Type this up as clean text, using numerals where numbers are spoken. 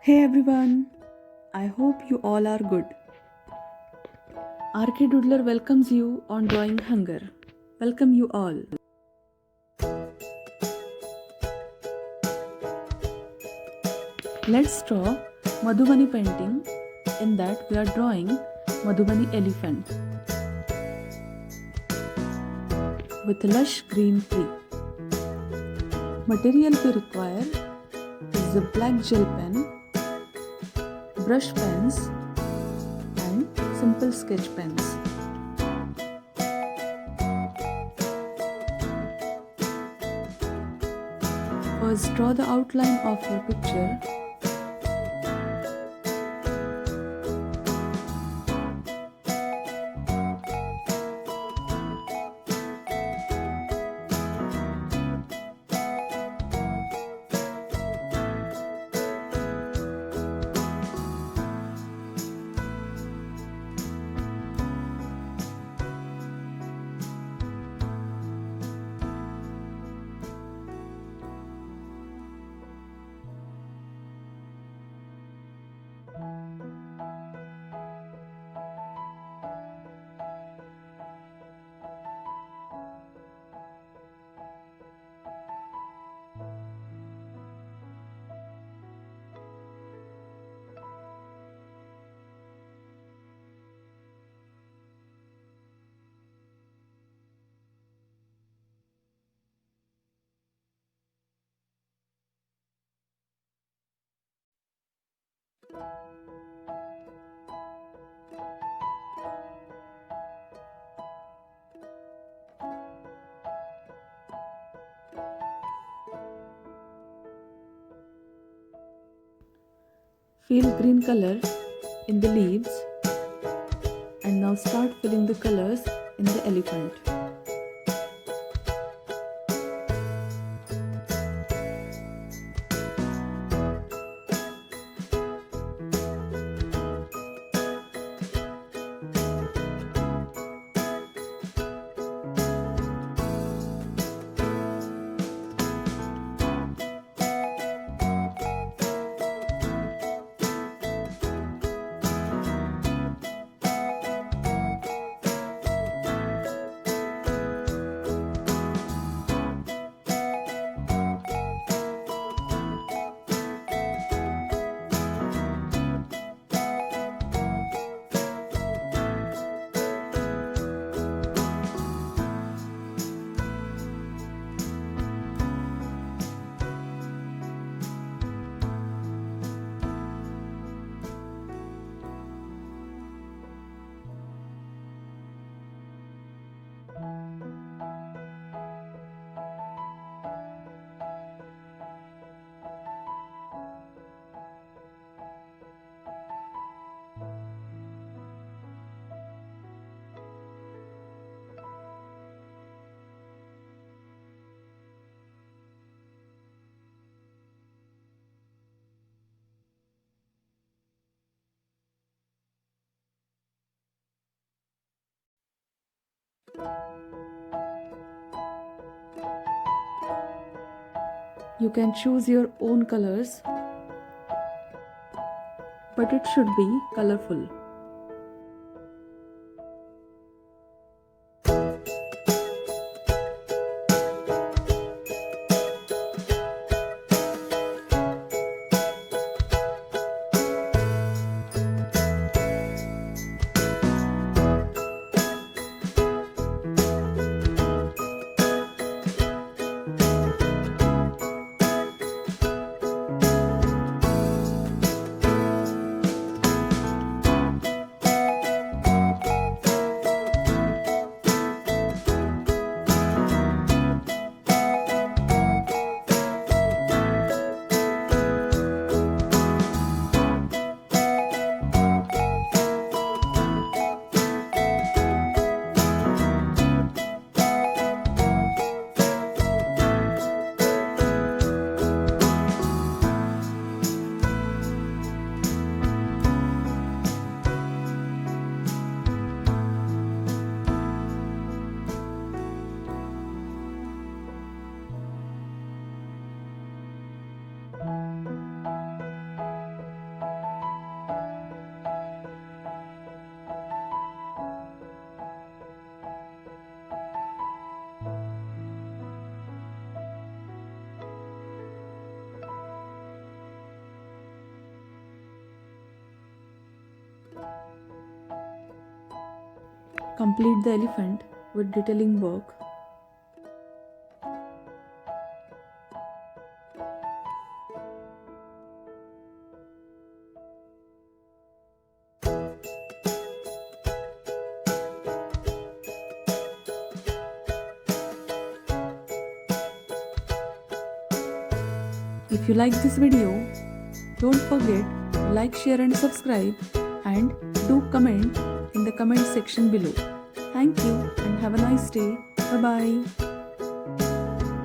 Hey everyone, I hope you all are good. RK Doodler welcomes you on Drawing Hunger. Welcome you all. Let's draw Madhubani painting. In that we are drawing Madhubani elephant with lush green tree. Material we require is a black gel pen, brush pens and simple sketch pens. First draw the outline of your picture. Fill green color in the leaves and now start filling the colors in the elephant. You can choose your own colors, but it should be colorful. complete the elephant with detailing work. If you like this video, don't forget to like, share and subscribe, and do comment in the comment section below. Thank you and have a nice day. Bye bye.